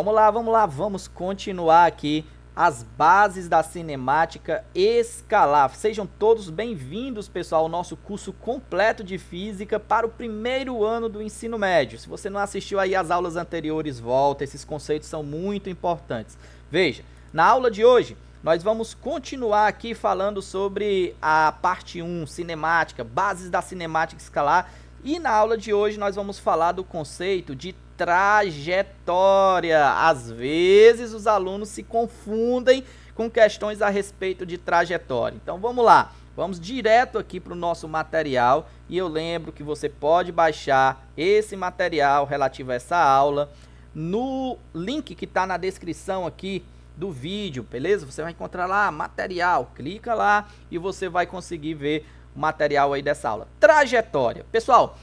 vamos lá, vamos continuar aqui as bases da cinemática escalar. Sejam todos bem-vindos, pessoal, ao nosso curso completo de física para o primeiro ano do ensino médio. Se você não assistiu aí às aulas anteriores, volta, esses conceitos são muito importantes. Veja, na aula de hoje, nós vamos continuar aqui falando sobre a parte 1, cinemática, bases da cinemática escalar. E na aula de hoje nós vamos falar do conceito de trajetória. Às vezes os alunos se confundem com questões a respeito de trajetória. Então vamos lá, vamos direto aqui para o nosso material. E eu lembro que você pode baixar esse material relativo a essa aula no link que está na descrição aqui do vídeo, beleza? Você vai encontrar lá material, clica lá e você vai conseguir ver o material aí dessa aula. Trajetória. Pessoal,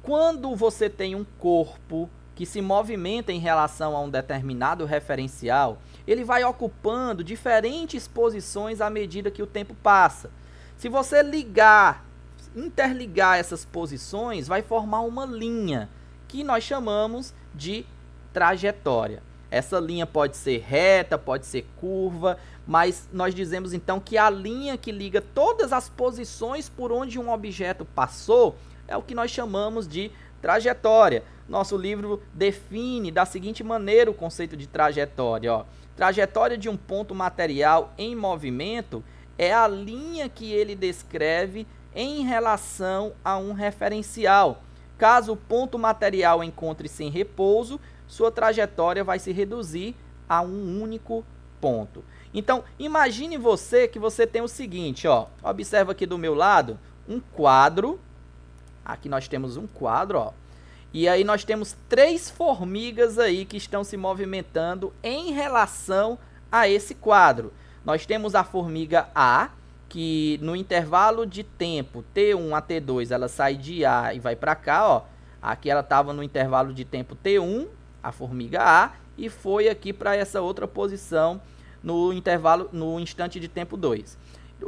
quando você tem um corpo que se movimenta em relação a um determinado referencial, ele vai ocupando diferentes posições à medida que o tempo passa. Se você interligar essas posições, vai formar uma linha que nós chamamos de trajetória. Essa linha pode ser reta, pode ser curva, mas nós dizemos então que a linha que liga todas as posições por onde um objeto passou é o que nós chamamos de trajetória. Nosso livro define da seguinte maneira o conceito de trajetória. Ó. Trajetória de um ponto material em movimento é a linha que ele descreve em relação a um referencial. Caso o ponto material encontre-se em repouso, sua trajetória vai se reduzir a um único ponto. Então, imagine que você tem o seguinte, ó, observa aqui do meu lado um quadro, aqui nós temos um quadro, ó, e aí nós temos 3 formigas aí que estão se movimentando em relação a esse quadro. Nós temos a formiga A, que no intervalo de tempo T1 a T2, ela sai de A e vai para cá, ó, aqui ela estava no intervalo de tempo T1, a formiga A, e foi aqui para essa outra posição no instante de tempo 2.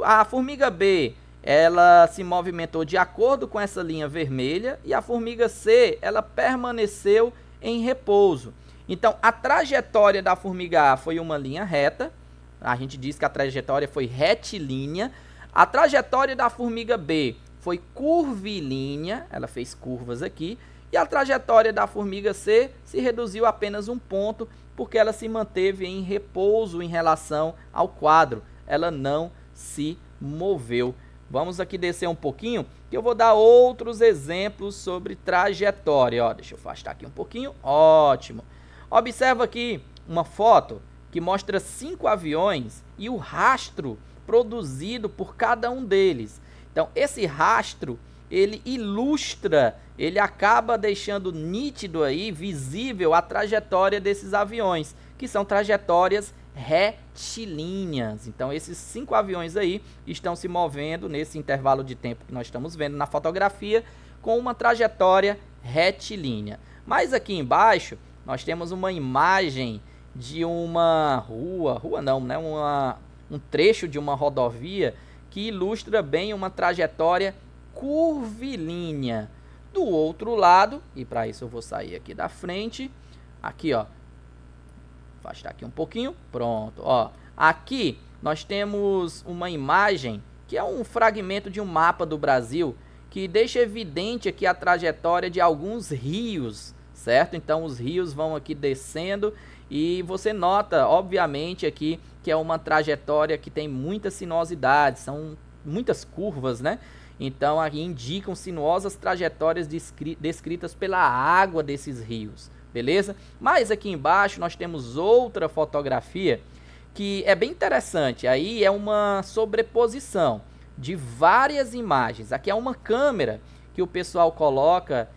A formiga B, ela se movimentou de acordo com essa linha vermelha, e a formiga C, ela permaneceu em repouso. Então, a trajetória da formiga A foi uma linha reta, a gente diz que a trajetória foi retilínea. A trajetória da formiga B foi curvilínea, ela fez curvas aqui. E a trajetória da formiga C se reduziu a apenas um ponto, porque ela se manteve em repouso em relação ao quadro. Ela não se moveu. Vamos aqui descer um pouquinho, que eu vou dar outros exemplos sobre trajetória. Ó, deixa eu afastar aqui um pouquinho. Ótimo. Observa aqui uma foto que mostra 5 aviões e o rastro produzido por cada um deles. Então, esse rastro, ele ilustra, ele acaba deixando nítido aí, visível, a trajetória desses aviões, que são trajetórias retilíneas. Então, esses 5 aviões aí estão se movendo nesse intervalo de tempo que nós estamos vendo na fotografia, com uma trajetória retilínea. Mas aqui embaixo, nós temos uma imagem de uma um trecho de uma rodovia que ilustra bem uma trajetória curvilínea. Do outro lado, e para isso eu vou sair aqui da frente, aqui ó, afastar aqui um pouquinho, pronto, ó, aqui nós temos uma imagem que é um fragmento de um mapa do Brasil, que deixa evidente aqui a trajetória de alguns rios, certo? Então os rios vão aqui descendo e você nota, obviamente, aqui que é uma trajetória que tem muita sinuosidade, são muitas curvas, né? Então, aqui indicam sinuosas trajetórias descritas pela água desses rios, beleza? Mas aqui embaixo nós temos outra fotografia que é bem interessante. Aí é uma sobreposição de várias imagens. Aqui é uma câmera que o pessoal coloca,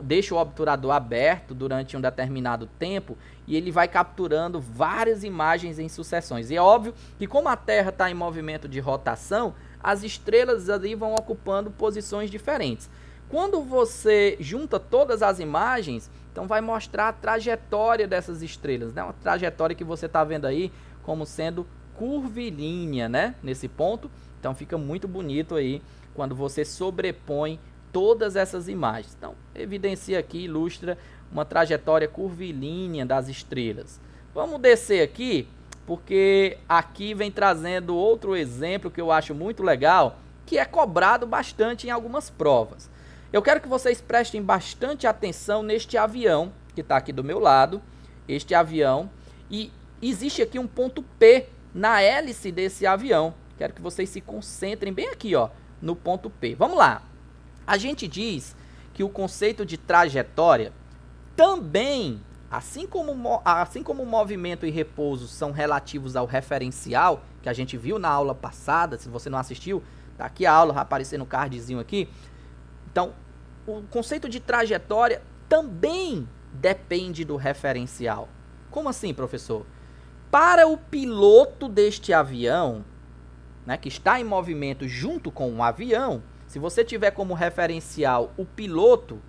deixa o obturador aberto durante um determinado tempo e ele vai capturando várias imagens em sucessões. E é óbvio que como a Terra está em movimento de rotação, as estrelas ali vão ocupando posições diferentes. Quando você junta todas as imagens, então vai mostrar a trajetória dessas estrelas, né? Uma trajetória que você está vendo aí como sendo curvilínea, né? Nesse ponto. Então fica muito bonito aí quando você sobrepõe todas essas imagens. Então evidencia aqui, ilustra uma trajetória curvilínea das estrelas. Vamos descer aqui, porque aqui vem trazendo outro exemplo que eu acho muito legal, que é cobrado bastante em algumas provas. Eu quero que vocês prestem bastante atenção neste avião, que está aqui do meu lado, este avião, e existe aqui um ponto P na hélice desse avião. Quero que vocês se concentrem bem aqui, ó, no ponto P. Vamos lá. A gente diz que o conceito de trajetória também, assim como movimento e repouso são relativos ao referencial, que a gente viu na aula passada, se você não assistiu, tá aqui a aula, vai aparecer no cardzinho aqui. Então, o conceito de trajetória também depende do referencial. Como assim, professor? Para o piloto deste avião, né, que está em movimento junto com o avião, se você tiver como referencial o piloto,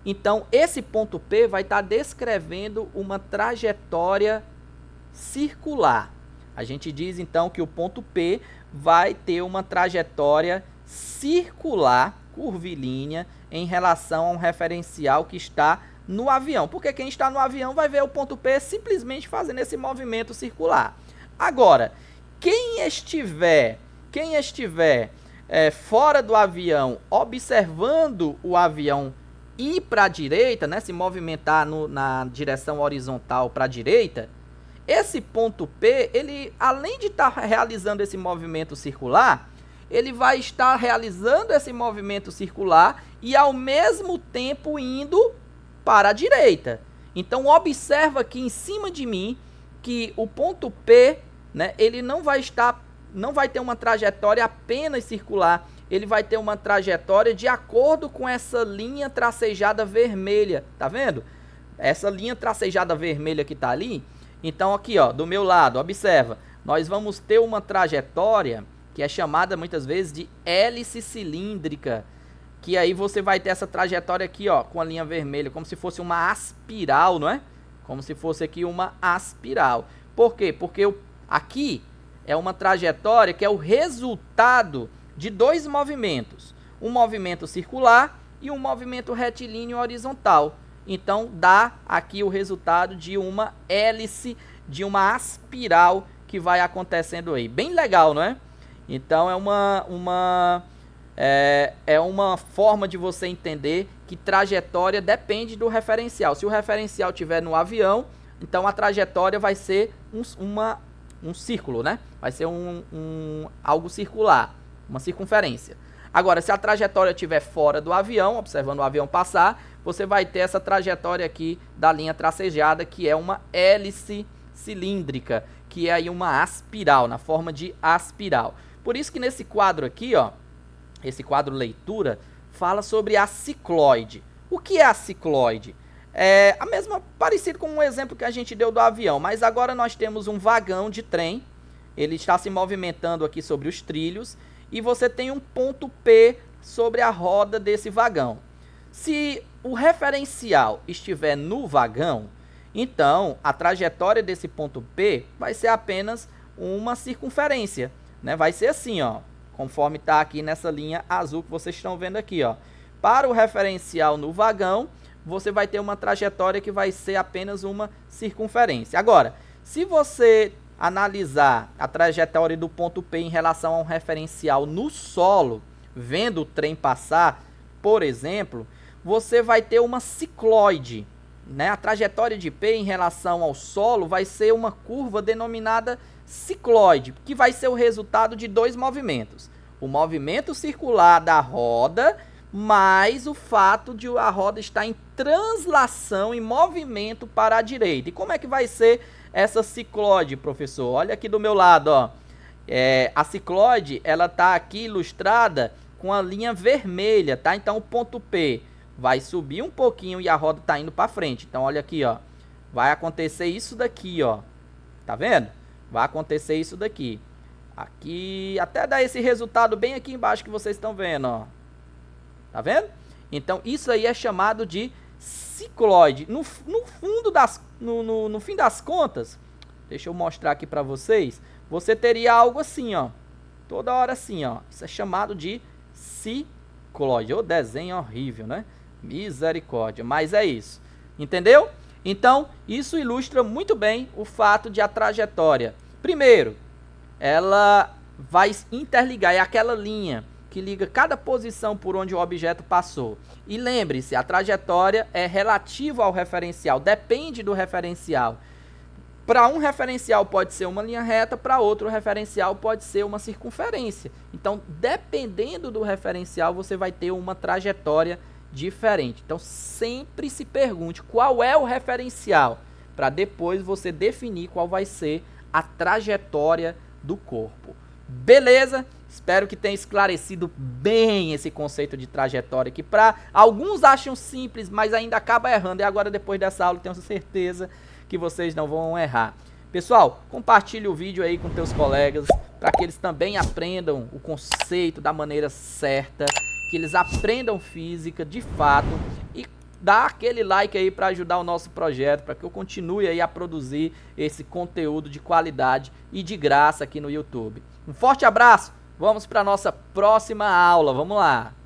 então esse ponto P vai estar descrevendo uma trajetória circular. A gente diz então que o ponto P vai ter uma trajetória circular, curvilínea, em relação a um referencial que está no avião. Porque quem está no avião vai ver o ponto P simplesmente fazendo esse movimento circular. Agora, quem estiver fora do avião, observando o avião ir para a direita, né, se movimentar na direção horizontal para a direita, esse ponto P, ele, além de estar realizando esse movimento circular, ele vai estar realizando esse movimento circular e ao mesmo tempo indo para a direita. Então observa aqui em cima de mim que o ponto P, né, ele não vai ter uma trajetória apenas circular, ele vai ter uma trajetória de acordo com essa linha tracejada vermelha, tá vendo? Essa linha tracejada vermelha que tá ali. Então aqui, ó, do meu lado, observa, nós vamos ter uma trajetória que é chamada muitas vezes de hélice cilíndrica, que aí você vai ter essa trajetória aqui, ó, com a linha vermelha, como se fosse uma aspiral, não é? Como se fosse aqui uma aspiral. Por quê? Porque aqui é uma trajetória que é o resultado de dois movimentos, um movimento circular e um movimento retilíneo horizontal. Então dá aqui o resultado de uma hélice, de uma aspiral que vai acontecendo aí. Bem legal, não é? Então é uma forma de você entender que trajetória depende do referencial. Se o referencial estiver no avião, então a trajetória vai ser um círculo, né? Vai ser algo circular, uma circunferência. Agora, se a trajetória estiver fora do avião, observando o avião passar, você vai ter essa trajetória aqui da linha tracejada, que é uma hélice cilíndrica, que é aí uma aspiral, na forma de aspiral. Por isso que nesse quadro aqui, ó, esse quadro leitura, fala sobre a cicloide. O que é a cicloide? É a mesma, parecido com um exemplo que a gente deu do avião, mas agora nós temos um vagão de trem, ele está se movimentando aqui sobre os trilhos, e você tem um ponto P sobre a roda desse vagão. Se o referencial estiver no vagão, então a trajetória desse ponto P vai ser apenas uma circunferência, né? Vai ser assim, ó, conforme está aqui nessa linha azul que vocês estão vendo aqui, ó. Para o referencial no vagão, você vai ter uma trajetória que vai ser apenas uma circunferência. Agora, se você analisar a trajetória do ponto P em relação a um referencial no solo, vendo o trem passar, por exemplo, você vai ter uma cicloide, né? A trajetória de P em relação ao solo vai ser uma curva denominada cicloide, que vai ser o resultado de dois movimentos. O movimento circular da roda, mais o fato de a roda estar em translação, em movimento para a direita. E como é que vai ser essa cicloide, professor? Olha aqui do meu lado, ó. A cicloide, ela está aqui ilustrada com a linha vermelha, tá? Então o ponto P vai subir um pouquinho e a roda está indo para frente. Então olha aqui, ó. Vai acontecer isso daqui, ó. Tá vendo? Vai acontecer isso daqui. Aqui, até dar esse resultado bem aqui embaixo que vocês estão vendo, ó. Tá vendo? Então isso aí é chamado de cicloide. No fim das contas, deixa eu mostrar aqui para vocês, você teria algo assim, ó. Toda hora assim, ó. Isso é chamado de cicloide. Ô, desenho horrível, né? Misericórdia. Mas é isso. Entendeu? Então, isso ilustra muito bem o fato de a trajetória. Primeiro, ela vai interligar, é aquela linha que liga cada posição por onde o objeto passou. E lembre-se, a trajetória é relativa ao referencial, depende do referencial. Para um referencial pode ser uma linha reta, para outro referencial pode ser uma circunferência. Então, dependendo do referencial, você vai ter uma trajetória diferente. Então, sempre se pergunte qual é o referencial, para depois você definir qual vai ser a trajetória do corpo. Beleza? Espero que tenha esclarecido bem esse conceito de trajetória, que para alguns acham simples, mas ainda acaba errando. E agora, depois dessa aula, tenho certeza que vocês não vão errar. Pessoal, compartilhe o vídeo aí com teus colegas, para que eles também aprendam o conceito da maneira certa, que eles aprendam física de fato, e dá aquele like aí para ajudar o nosso projeto, para que eu continue aí a produzir esse conteúdo de qualidade e de graça aqui no YouTube. Um forte abraço, vamos para a nossa próxima aula, vamos lá!